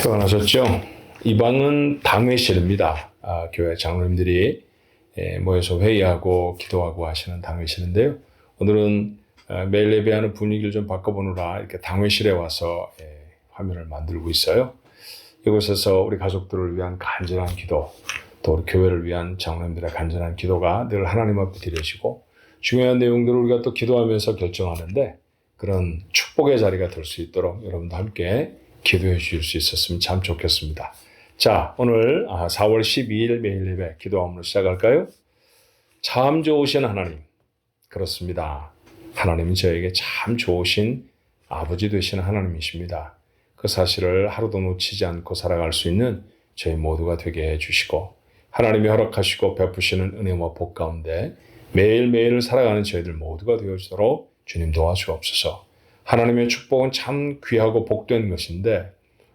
평안하셨죠? 이 방은 당회실입니다. 교회 장로님들이 모여서 회의하고 기도하고 하시는 당회실인데요. 오늘은 매일 예배하는 분위기를 좀 바꿔보느라 이렇게 당회실에 와서 화면을 만들고 있어요. 이곳에서 우리 가족들을 위한 간절한 기도, 또 우리 교회를 위한 장로님들의 간절한 기도가 늘 하나님 앞에 드려지고 중요한 내용들을 우리가 또 기도하면서 결정하는데 그런 축복의 자리가 될 수 있도록 여러분도 함께 기도해 주실 수 있었으면 참 좋겠습니다. 자, 오늘 4월 12일 매일 예배 기도함으로 시작할까요? 참 좋으신 하나님. 그렇습니다. 하나님은 저에게 참 좋으신 아버지 되시는 하나님이십니다. 그 사실을 하루도 놓치지 않고 살아갈 수 있는 저희 모두가 되게 해주시고 하나님이 허락하시고 베푸시는 은혜와 복 가운데 매일매일 살아가는 저희들 모두가 되어주도록 주님 도와주옵소서. 하나님의 축복은 참 귀하고 복된 것인데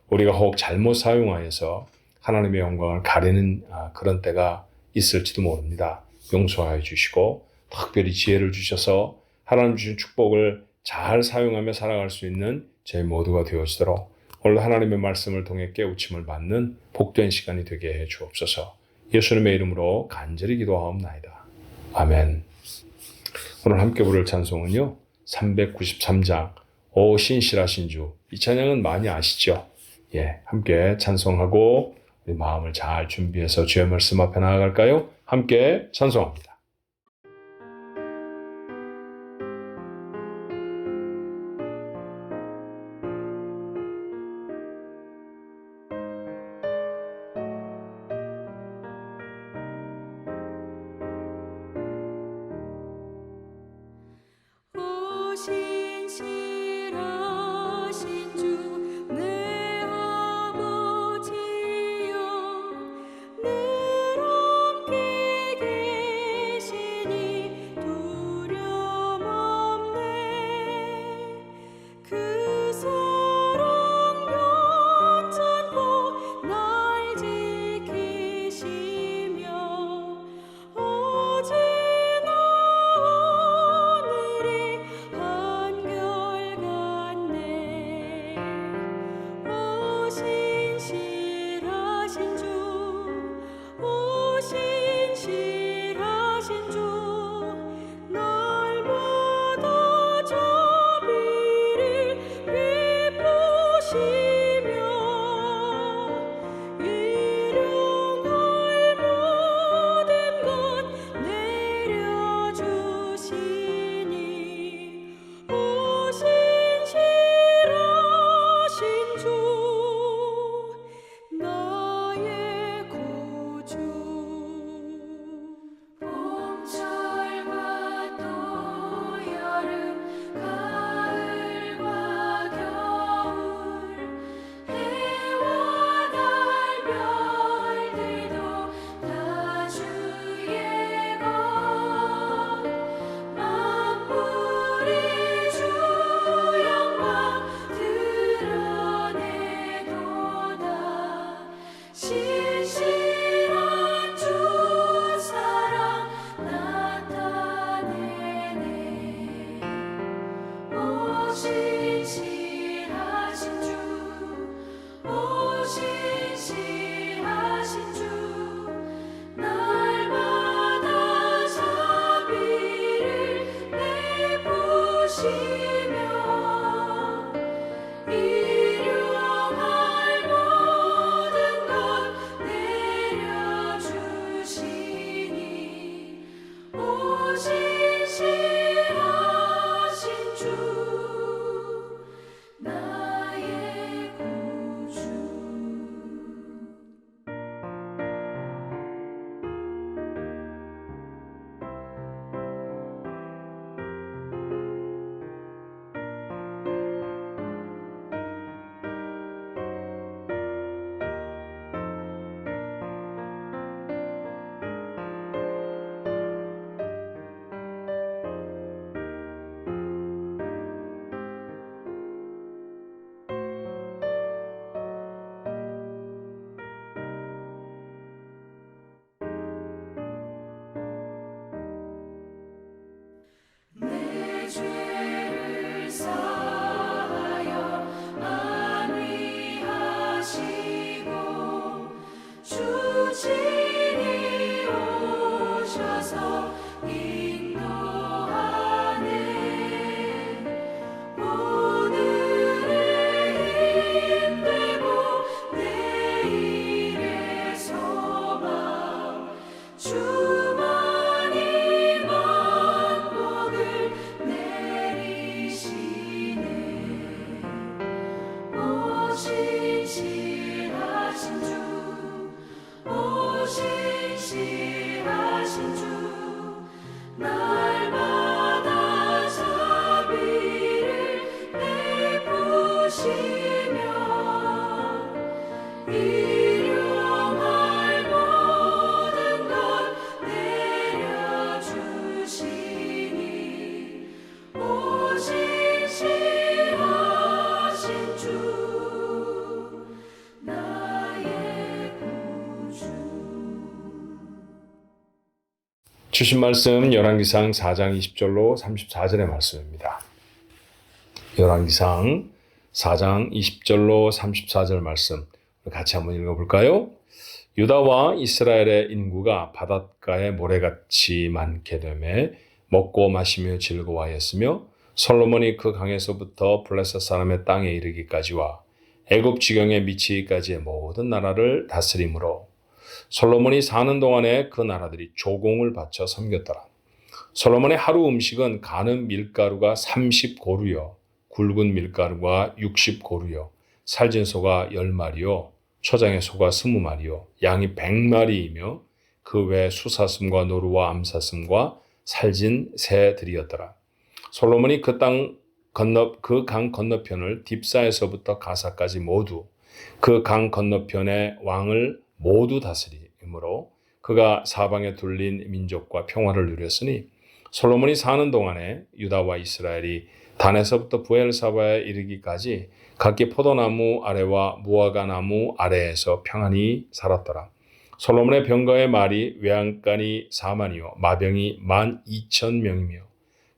우리가 혹 잘못 사용하여서 하나님의 영광을 가리는 그런 때가 있을지도 모릅니다. 용서하여 주시고 특별히 지혜를 주셔서 하나님 주신 축복을 잘 사용하며 살아갈 수 있는 저희 모두가 되어지도록 오늘 하나님의 말씀을 통해 깨우침을 받는 복된 시간이 되게 해 주옵소서. 예수님의 이름으로 간절히 기도하옵나이다. 아멘. 오늘 함께 부를 찬송은요. 393장 오 신실하신 주. 이 찬양은 많이 아시죠? 함께 찬송하고 우리 마음을 잘 준비해서 주의 말씀 앞에 나아갈까요? 함께 찬송합니다. 늘 함께 주신 말씀 열왕기상 4장 20절로 34절의 말씀입니다. 열왕기상 4장 20절로 34절 말씀 같이 한번 읽어볼까요? 유다와 이스라엘의 인구가 바닷가의 모래같이 많게 되매 먹고 마시며 즐거워하였으며 솔로몬이 그 강에서부터 블레셋 사람의 땅에 이르기까지와 애굽 지경에 미치기까지의 모든 나라를 다스림으로 솔로몬이 사는 동안에 그 나라들이 조공을 바쳐 섬겼더라. 솔로몬의 하루 음식은 가는 밀가루가 30고루요 굵은 밀가루가 60고루요 살진 소가 10마리요 초장의 소가 20마리요 양이 100마리이며 그 외 수사슴과 노루와 암사슴과 살진 새들이었더라. 솔로몬이 그 강 건너편을 딥사에서부터 가사까지 모두 그 강 건너편의 왕을 모두 다스리므로 그가 사방에 둘린 민족과 평화를 누렸으니 솔로몬이 사는 동안에 유다와 이스라엘이 단에서부터 부엘사바에 이르기까지 각기 포도나무 아래와 무화과 나무 아래에서 평안히 살았더라. 솔로몬의 병거의 말이 외양간이 4만이요 마병이 12,000명이며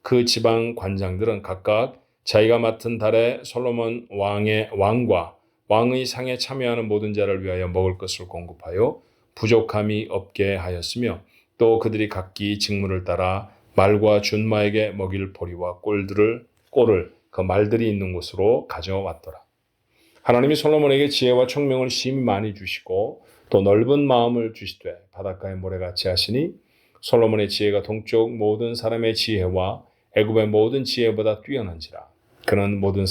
그 지방 관장들은 각각 자기가 맡은 달에 솔로몬 왕과 왕의 상에 참여하는 모든 자를 위하여 먹을 것을 공급하여 부족함이 없게 하였으며 또 그들이 각기 직무를 따라 말과 준마에게 먹일 보리와 꼴을 그 말들이 있는 곳으로 가져왔더라. 하나님이 솔로몬에게 지혜와 총명을 심히 많이 주시고 또 넓은 마음을 주시되 바닷가의 모래같이 하시니 솔로몬의 지혜가 동쪽 모든 사람의 지혜와 애굽의 모든 지혜보다 뛰어난지라. 그는 모든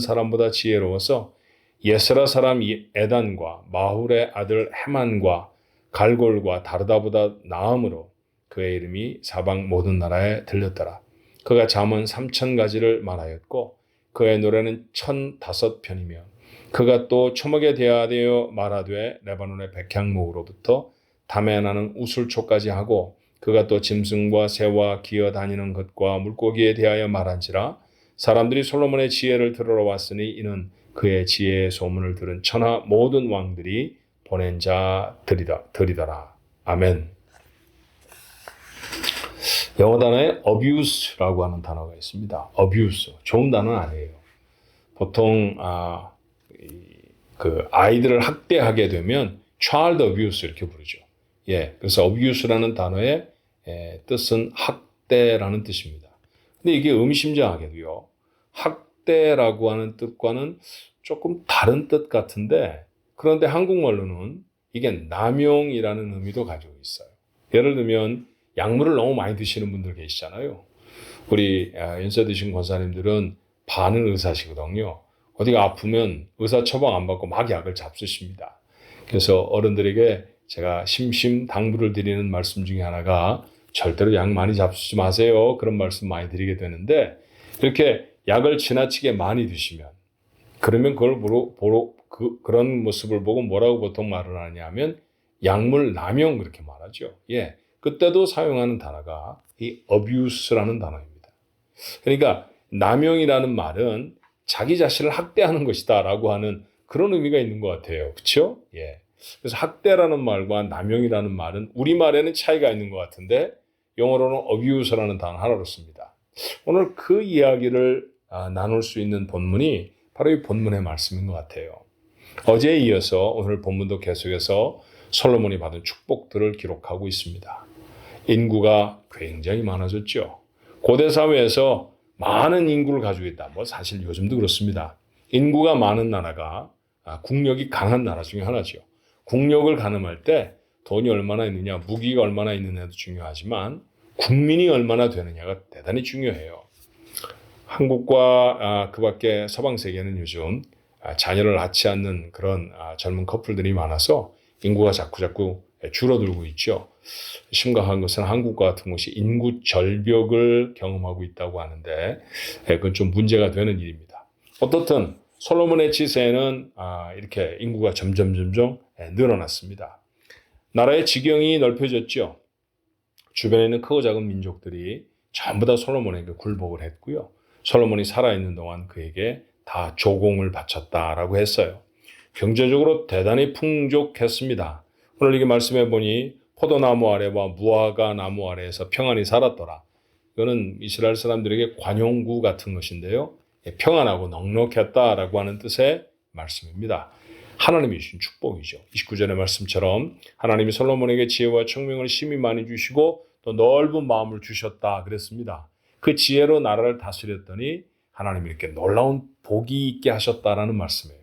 사람보다 지혜로워서 예스라 사람 에단과 마훌의 아들 헤만과 갈골과 다르다보다 나음으로 그의 이름이 사방 모든 나라에 들렸더라. 그가 잠언 3,000가지를 말하였고 그의 노래는 1,005편이며 그가 또 초목에 대하여 말하되 레바논의 백향목으로부터 담에 나는 우술초까지 하고 그가 또 짐승과 새와 기어 다니는 것과 물고기에 대하여 말한지라. 사람들이 솔로몬의 지혜를 들으러 왔으니 이는 그의 지혜의 소문을 들은 천하 모든 왕들이 보낸 자들이더라. 아멘. 영어 단어에 abuse라고 하는 단어가 있습니다. abuse. 좋은 단어는 아니에요. 보통 그 아이들을 학대하게 되면 child abuse 이렇게 부르죠. 예, 그래서 abuse라는 단어의 뜻은 학대라는 뜻입니다. 근데 이게 의미심장하게도요. 학대라고 하는 뜻과는 조금 다른 뜻 같은데 그런데 한국말로는 이게 남용이라는 의미도 가지고 있어요. 예를 들면 약물을 너무 많이 드시는 분들 계시잖아요. 우리 연세 드신 권사님들은 반은 의사시거든요. 어디가 아프면 의사 처방 안 받고 막 약을 잡수십니다. 그래서 어른들에게 제가 심심당부를 드리는 말씀 중에 하나가 절대로 약 많이 잡수지 마세요. 그런 말씀 많이 드리게 되는데 이렇게 약을 지나치게 많이 드시면 그러면 그걸 그런 모습을 보고 뭐라고 보통 말을 하냐면 약물 남용 그렇게 말하죠. 예, 그때도 사용하는 단어가 이 abuse라는 단어입니다. 그러니까 남용이라는 말은 자기 자신을 학대하는 것이다라고 하는 그런 의미가 있는 것 같아요. 그렇죠? 예. 그래서 학대라는 말과 남용이라는 말은 우리말에는 차이가 있는 것 같은데 영어로는 abuse라는 단어 하나로 씁니다. 오늘 그 이야기를 나눌 수 있는 본문이 바로 이 본문의 말씀인 것 같아요. 어제에 이어서 오늘 본문도 계속해서 솔로몬이 받은 축복들을 기록하고 있습니다. 인구가 굉장히 많아졌죠. 고대 사회에서 많은 인구를 가지고 있다. 뭐 사실 요즘도 그렇습니다. 인구가 많은 나라가 국력이 강한 나라 중에 하나죠. 국력을 가늠할 때 돈이 얼마나 있느냐, 무기가 얼마나 있느냐도 중요하지만 국민이 얼마나 되느냐가 대단히 중요해요. 한국과 그 밖에 서방 세계는 요즘 자녀를 낳지 않는 그런 젊은 커플들이 많아서 인구가 자꾸 줄어들고 있죠. 심각한 것은 한국과 같은 곳이 인구 절벽을 경험하고 있다고 하는데 그건 좀 문제가 되는 일입니다. 어떻든 솔로몬의 지세는 이렇게 인구가 점점 늘어났습니다. 나라의 지경이 넓혀졌죠. 주변에 있는 크고 작은 민족들이 전부 다 솔로몬에게 굴복을 했고요. 솔로몬이 살아있는 동안 그에게 다 조공을 바쳤다라고 했어요. 경제적으로 대단히 풍족했습니다. 오늘 이게 말씀해 보니 포도나무 아래와 무화과 나무 아래에서 평안히 살았더라. 이거는 이스라엘 사람들에게 관용구 같은 것인데요. 평안하고 넉넉했다라고 하는 뜻의 말씀입니다. 하나님이 주신 축복이죠. 29절의 말씀처럼 하나님이 솔로몬에게 지혜와 총명을 심히 많이 주시고 또 넓은 마음을 주셨다 그랬습니다. 그 지혜로 나라를 다스렸더니 하나님이 이렇게 놀라운 복이 있게 하셨다라는 말씀이에요.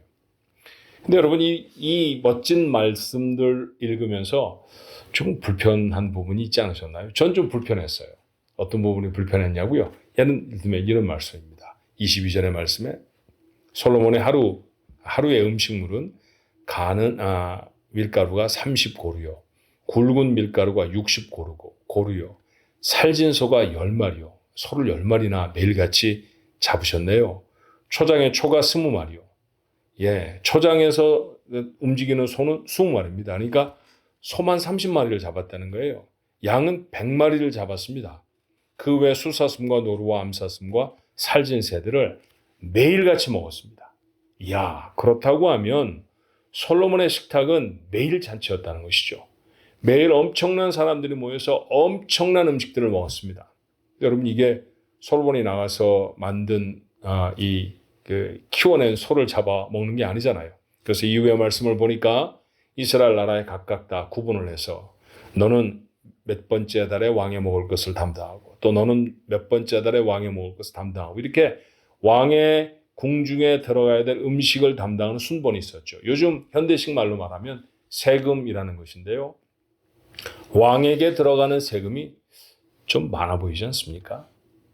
근데 여러분 이 멋진 말씀들 읽으면서 좀 불편한 부분이 있지 않으셨나요? 전 좀 불편했어요. 어떤 부분이 불편했냐고요? 예를 들면 이런 말씀입니다. 22절의 말씀에 솔로몬의 하루의 음식물은 밀가루가 30고루요. 굵은 밀가루가 60고루요. 살진 소가 10마리요. 소를 10마리나 매일같이 잡으셨네요. 초장에 초가 20마리요. 초장에서 움직이는 소는 20마리입니다. 그러니까 소만 30마리를 잡았다는 거예요. 양은 100마리를 잡았습니다. 그 외 수사슴과 노루와 암사슴과 살진 새들을 매일같이 먹었습니다. 그렇다고 하면 솔로몬의 식탁은 매일 잔치였다는 것이죠. 매일 엄청난 사람들이 모여서 엄청난 음식들을 먹었습니다. 여러분 이게 솔로몬이 나가서 만든 키워낸 소를 잡아 먹는 게 아니잖아요. 그래서 이후의 말씀을 보니까 이스라엘 나라에 각각 다 구분을 해서 너는 몇 번째 달에 왕에 먹을 것을 담당하고 또 너는 몇 번째 달에 왕에 먹을 것을 담당하고 이렇게 왕의 궁중에 들어가야 될 음식을 담당하는 순번이 있었죠. 요즘 현대식 말로 말하면 세금이라는 것인데요. 왕에게 들어가는 세금이 좀 많아 보이지 않습니까?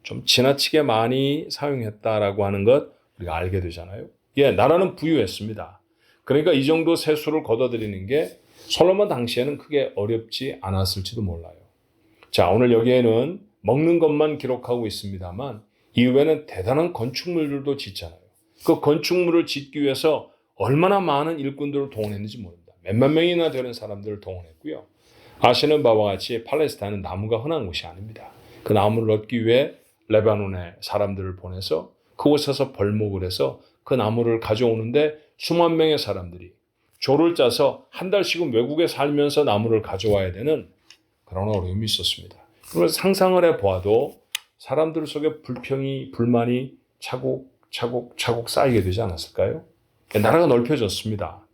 좀 지나치게 많이 사용했다라고 하는 것 우리가 알게 되잖아요. 나라는 부유했습니다. 그러니까 이 정도 세수를 걷어들이는 게 솔로몬 당시에는 크게 어렵지 않았을지도 몰라요. 자, 오늘 여기에는 먹는 것만 기록하고 있습니다만 이후에는 대단한 건축물들도 짓잖아요. 그 건축물을 짓기 위해서 얼마나 많은 일꾼들을 동원했는지 모릅니다. 몇만 명이나 되는 사람들을 동원했고요. 아시는 바와 같이 팔레스타인은 나무가 흔한 곳이 아닙니다. 그 나무를 얻기 위해 레바논에 사람들을 보내서 그곳에서 벌목을 해서 그 나무를 가져오는데 수만 명의 사람들이 조를 짜서 한 달씩은 외국에 살면서 나무를 가져와야 되는 그런 어려움이 있었습니다. 그걸 상상을 해보아도 사람들 속에 불만이 차곡차곡 쌓이게 되지 않았을까요? 나라가 넓혀졌습니다.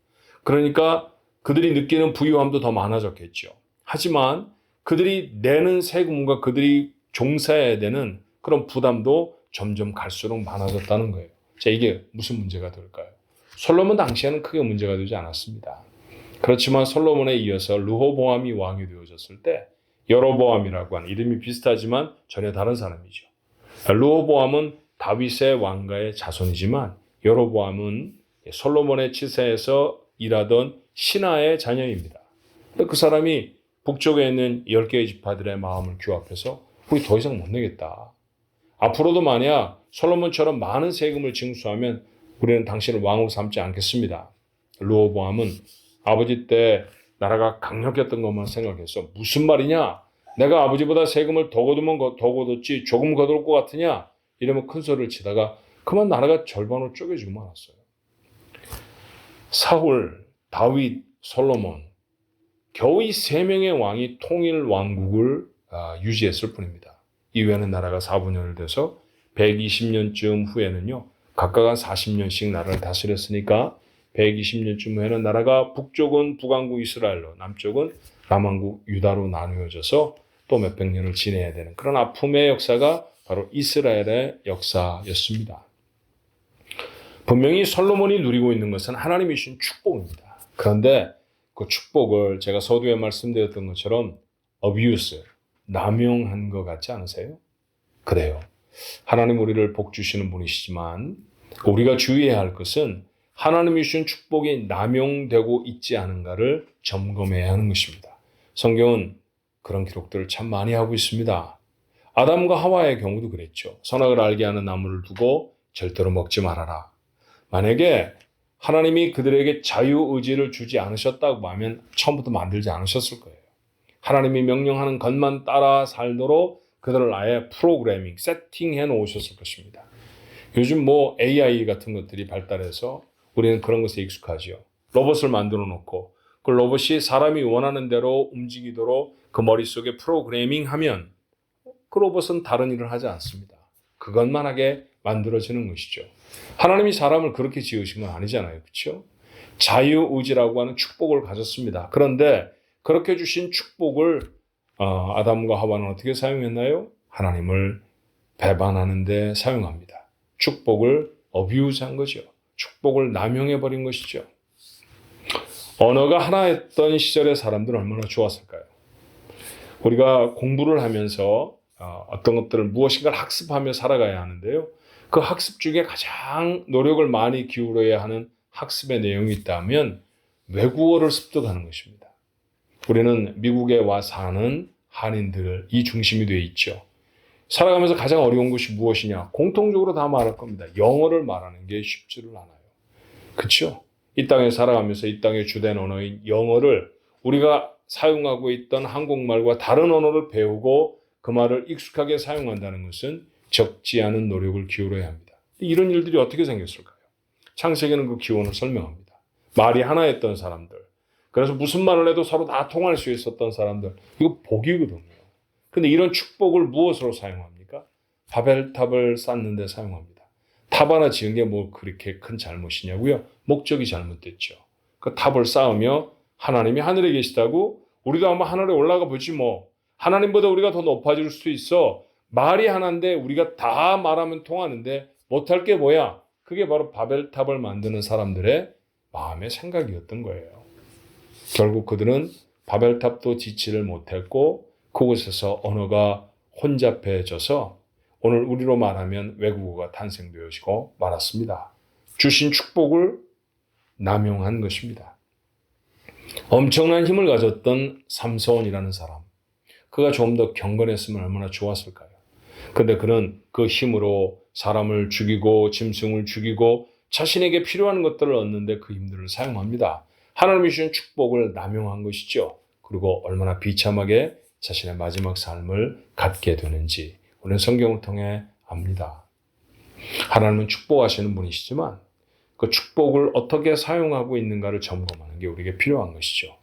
그러니까 그들이 느끼는 부유함도 더 많아졌겠죠. 하지만 그들이 내는 세금과 그들이 종사해야 되는 그런 부담도 점점 갈수록 많아졌다는 거예요. 자, 이게 무슨 문제가 될까요? 솔로몬 당시에는 크게 문제가 되지 않았습니다. 그렇지만 솔로몬에 이어서 르호보암이 왕이 되어졌을 때 여로보암이라고 하는 이름이 비슷하지만 전혀 다른 사람이죠. 르호보암은 다윗의 왕가의 자손이지만 여로보암은 솔로몬의 치세에서 일하던 신하의 자녀입니다. 그 사람이 북쪽에 있는 10개의 지파들의 마음을 규합해서 우리 더 이상 못 내겠다. 앞으로도 만약 솔로몬처럼 많은 세금을 징수하면 우리는 당신을 왕으로 삼지 않겠습니다. 르호보암은 아버지 때 나라가 강력했던 것만 생각해서 무슨 말이냐? 내가 아버지보다 세금을 더 거두면 더 거뒀지 조금 거둘 것 같으냐? 이러면 큰 소리를 치다가 그만 나라가 절반으로 쪼개지고 말았어요. 사울, 다윗, 솔로몬 겨우 이 세 명의 왕이 통일 왕국을 유지했을 뿐입니다. 이후에는 나라가 4분열을 돼서 120년쯤 후에는요. 각각 한 40년씩 나라를 다스렸으니까 120년쯤 후에는 나라가 북쪽은 북왕국 이스라엘로 남쪽은 남왕국 유다로 나누어져서 또 몇백 년을 지내야 되는 그런 아픔의 역사가 바로 이스라엘의 역사였습니다. 분명히 솔로몬이 누리고 있는 것은 하나님이 주신 축복입니다. 그런데 그 축복을 제가 서두에 말씀드렸던 것처럼 abuse, 남용한 것 같지 않으세요? 그래요. 하나님 우리를 복 주시는 분이시지만 우리가 주의해야 할 것은 하나님이 주신 축복이 남용되고 있지 않은가를 점검해야 하는 것입니다. 성경은 그런 기록들을 참 많이 하고 있습니다. 아담과 하와의 경우도 그랬죠. 선악을 알게 하는 나무를 두고 절대로 먹지 말아라. 만약에 하나님이 그들에게 자유의지를 주지 않으셨다고 하면 처음부터 만들지 않으셨을 거예요. 하나님이 명령하는 것만 따라 살도록 그들을 아예 프로그래밍, 세팅해 놓으셨을 것입니다. 요즘 AI 같은 것들이 발달해서 우리는 그런 것에 익숙하지요. 로봇을 만들어 놓고 그 로봇이 사람이 원하는 대로 움직이도록 그 머릿속에 프로그래밍하면 그 로봇은 다른 일을 하지 않습니다. 그것만 하게 만들어지는 것이죠. 하나님이 사람을 그렇게 지으신 건 아니잖아요. 그렇죠? 자유의지라고 하는 축복을 가졌습니다. 그런데 그렇게 주신 축복을 아담과 하와는 어떻게 사용했나요? 하나님을 배반하는 데 사용합니다. 축복을 어뷰즈한 거죠. 축복을 남용해버린 것이죠. 언어가 하나였던 시절의 사람들은 얼마나 좋았을까요? 우리가 공부를 하면서 어떤 것들을 무엇인가를 학습하며 살아가야 하는데요. 그 학습 중에 가장 노력을 많이 기울여야 하는 학습의 내용이 있다면 외국어를 습득하는 것입니다. 우리는 미국에 와 사는 한인들이 중심이 되어 있죠. 살아가면서 가장 어려운 것이 무엇이냐? 공통적으로 다 말할 겁니다. 영어를 말하는 게 쉽지를 않아요. 그렇죠? 이 땅에 살아가면서 이 땅의 주된 언어인 영어를 우리가 사용하고 있던 한국말과 다른 언어를 배우고 그 말을 익숙하게 사용한다는 것은 적지 않은 노력을 기울여야 합니다. 이런 일들이 어떻게 생겼을까요? 창세기는 그 기원을 설명합니다. 말이 하나였던 사람들, 그래서 무슨 말을 해도 서로 다 통할 수 있었던 사람들, 이거 복이거든요. 근데 이런 축복을 무엇으로 사용합니까? 바벨탑을 쌓는 데 사용합니다. 탑 하나 지은 게 뭐 그렇게 큰 잘못이냐고요? 목적이 잘못됐죠. 그 탑을 쌓으며 하나님이 하늘에 계시다고 우리도 한번 하늘에 올라가 보지 뭐. 하나님보다 우리가 더 높아질 수도 있어. 말이 하나인데 우리가 다 말하면 통하는데 못할 게 뭐야? 그게 바로 바벨탑을 만드는 사람들의 마음의 생각이었던 거예요. 결국 그들은 바벨탑도 지지를 못했고 그곳에서 언어가 혼잡해져서 오늘 우리로 말하면 외국어가 탄생되어지고 말았습니다. 주신 축복을 남용한 것입니다. 엄청난 힘을 가졌던 삼손이라는 사람, 그가 조금 더 경건했으면 얼마나 좋았을까요? 근데 그는 그 힘으로 사람을 죽이고 짐승을 죽이고 자신에게 필요한 것들을 얻는데 그 힘들을 사용합니다. 하나님이 주신 축복을 남용한 것이죠. 그리고 얼마나 비참하게 자신의 마지막 삶을 갖게 되는지 우리는 성경을 통해 압니다. 하나님은 축복하시는 분이시지만 그 축복을 어떻게 사용하고 있는가를 점검하는 게 우리에게 필요한 것이죠.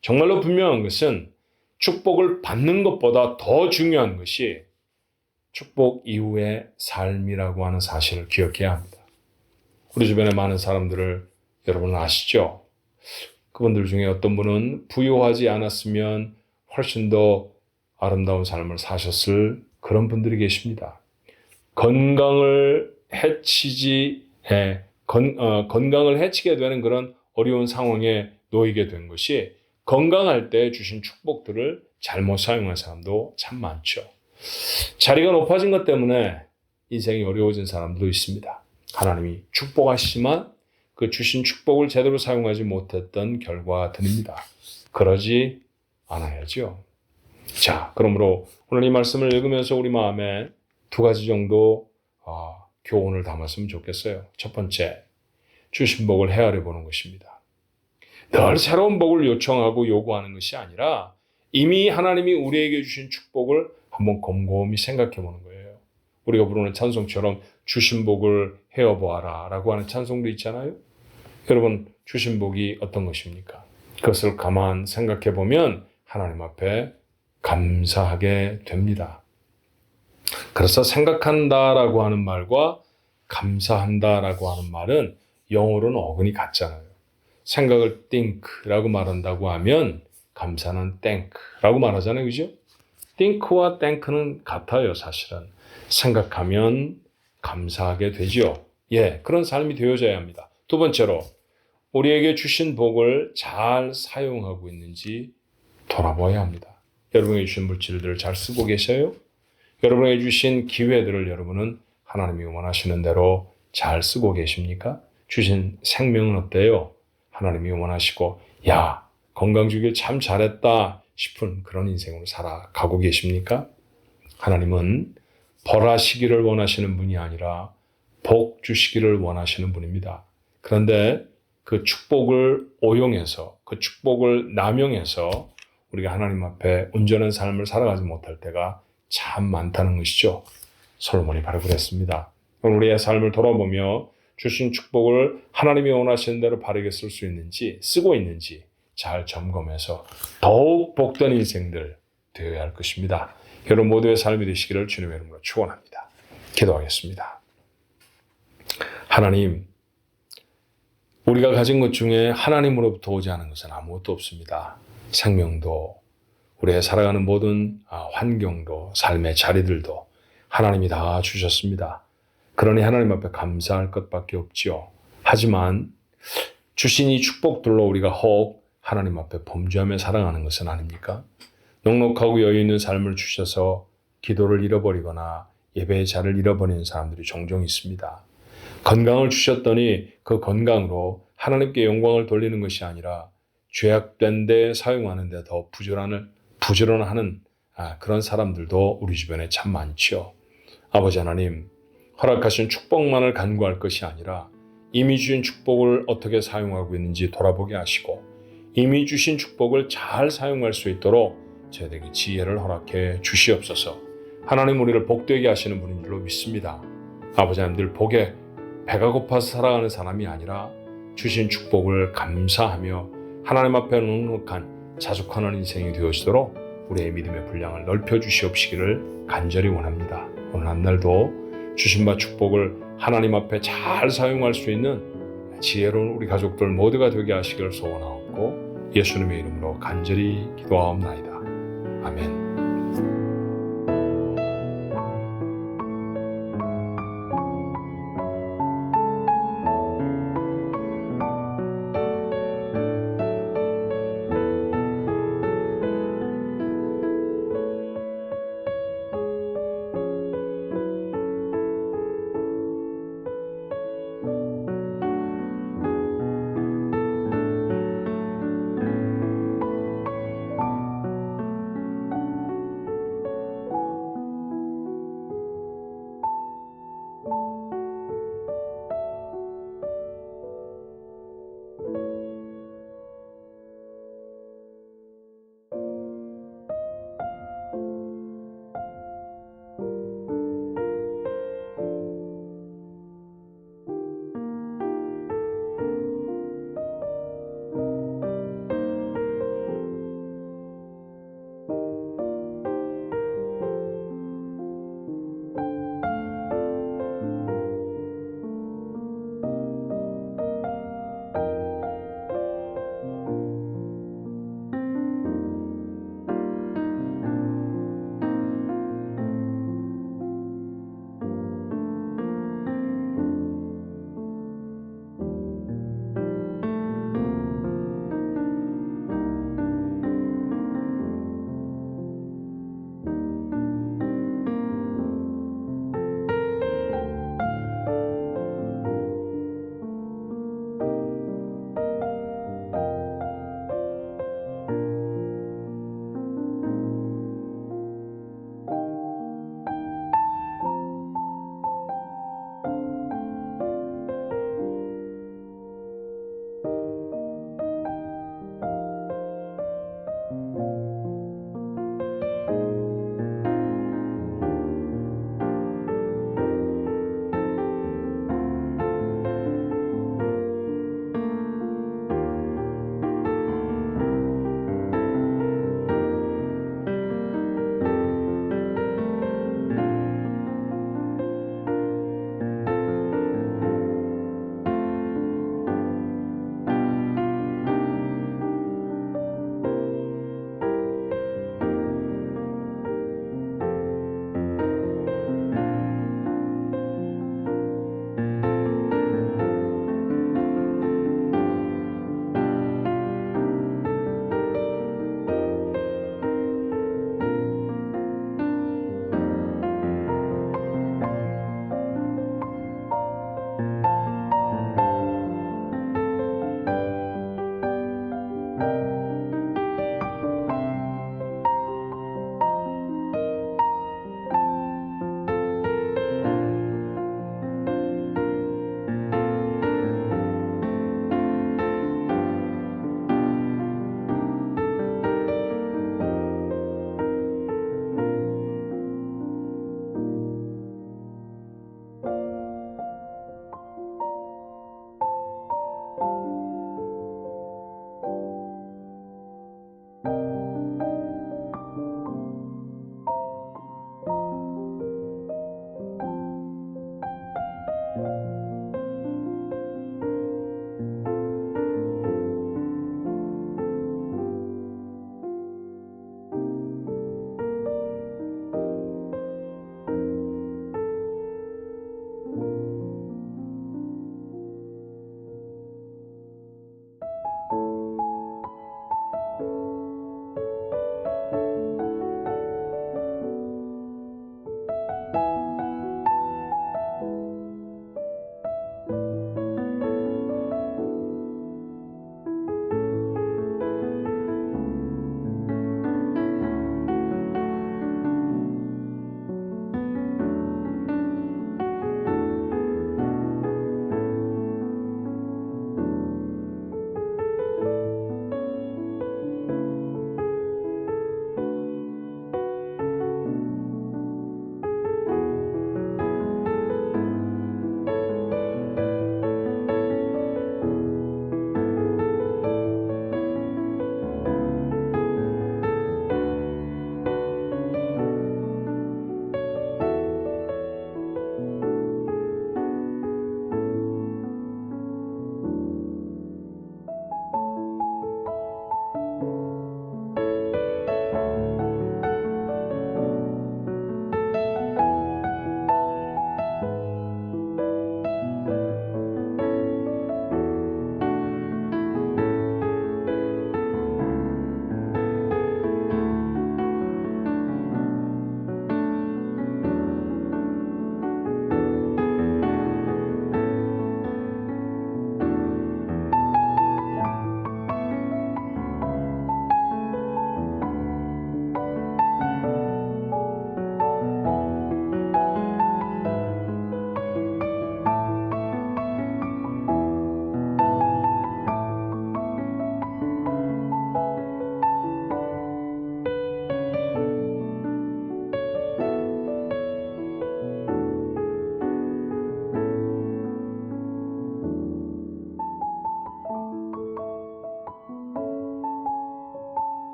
정말로 분명한 것은 축복을 받는 것보다 더 중요한 것이 축복 이후의 삶이라고 하는 사실을 기억해야 합니다. 우리 주변에 많은 사람들을 여러분 아시죠? 그분들 중에 어떤 분은 부유하지 않았으면 훨씬 더 아름다운 삶을 사셨을 그런 분들이 계십니다. 건강을 해치게 되는 그런 어려운 상황에 놓이게 된 것이 건강할 때 주신 축복들을 잘못 사용한 사람도 참 많죠. 자리가 높아진 것 때문에 인생이 어려워진 사람도 있습니다. 하나님이 축복하시지만 그 주신 축복을 제대로 사용하지 못했던 결과들입니다. 그러지 않아야죠. 자, 그러므로 오늘 이 말씀을 읽으면서 우리 마음에 두 가지 정도 교훈을 담았으면 좋겠어요. 첫 번째, 주신 복을 헤아려 보는 것입니다. 늘 새로운 복을 요청하고 요구하는 것이 아니라 이미 하나님이 우리에게 주신 축복을 한번 곰곰이 생각해 보는 거예요. 우리가 부르는 찬송처럼 주신 복을 헤어보아라 라고 하는 찬송도 있잖아요. 여러분, 주신 복이 어떤 것입니까? 그것을 가만 생각해 보면 하나님 앞에 감사하게 됩니다. 그래서 생각한다라고 하는 말과 감사한다라고 하는 말은 영어로는 어근이 같잖아요. 생각을 think라고 말한다고 하면 감사는 thank라고 말하잖아요. 그죠? think와 thank는 같아요. 사실은. 생각하면 감사하게 되죠. 그런 삶이 되어져야 합니다. 두 번째로 우리에게 주신 복을 잘 사용하고 있는지 돌아봐야 합니다. 여러분에게 주신 물질들을 잘 쓰고 계세요? 여러분에게 주신 기회들을 여러분은 하나님이 원하시는 대로 잘 쓰고 계십니까? 주신 생명은 어때요? 하나님이 원하시고 건강 주길 참 잘했다 싶은 그런 인생으로 살아가고 계십니까? 하나님은 벌하시기를 원하시는 분이 아니라 복 주시기를 원하시는 분입니다. 그런데 그 축복을 오용해서 그 축복을 남용해서 우리가 하나님 앞에 온전한 삶을 살아가지 못할 때가 참 많다는 것이죠. 솔로몬이 바로 그랬습니다. 우리의 삶을 돌아보며 주신 축복을 하나님이 원하시는 대로 바르게 쓸 수 있는지, 쓰고 있는지 잘 점검해서 더욱 복된 인생들 되어야 할 것입니다. 여러분 모두의 삶이 되시기를 주님의 이름으로 축원합니다. 기도하겠습니다. 하나님, 우리가 가진 것 중에 하나님으로부터 오지 않은 것은 아무것도 없습니다. 생명도, 우리의 살아가는 모든 환경도, 삶의 자리들도 하나님이 다 주셨습니다. 그러니 하나님 앞에 감사할 것밖에 없지요. 하지만 주신 이 축복들로 우리가 혹 하나님 앞에 범죄하며 살아가는 것은 아닙니까? 넉넉하고 여유 있는 삶을 주셔서 기도를 잃어버리거나 예배의 자리를 잃어버리는 사람들이 종종 있습니다. 건강을 주셨더니 그 건강으로 하나님께 영광을 돌리는 것이 아니라 죄악된 데 사용하는 데 더 부지런하는 그런 사람들도 우리 주변에 참 많지요. 아버지 하나님, 허락하신 축복만을 간구할 것이 아니라 이미 주신 축복을 어떻게 사용하고 있는지 돌아보게 하시고 이미 주신 축복을 잘 사용할 수 있도록 저희에게 지혜를 허락해 주시옵소서. 하나님 우리를 복되게 하시는 분인 줄로 믿습니다. 아버지 하나님, 늘 복에 배가 고파서 살아가는 사람이 아니라 주신 축복을 감사하며 하나님 앞에 넉넉한 자숙하는 인생이 되어지도록 우리의 믿음의 분량을 넓혀 주시옵시기를 간절히 원합니다. 오늘 한 날도 주신 바 축복을 하나님 앞에 잘 사용할 수 있는 지혜로운 우리 가족들 모두가 되게 하시기를 소원하옵고 예수님의 이름으로 간절히 기도하옵나이다. 아멘.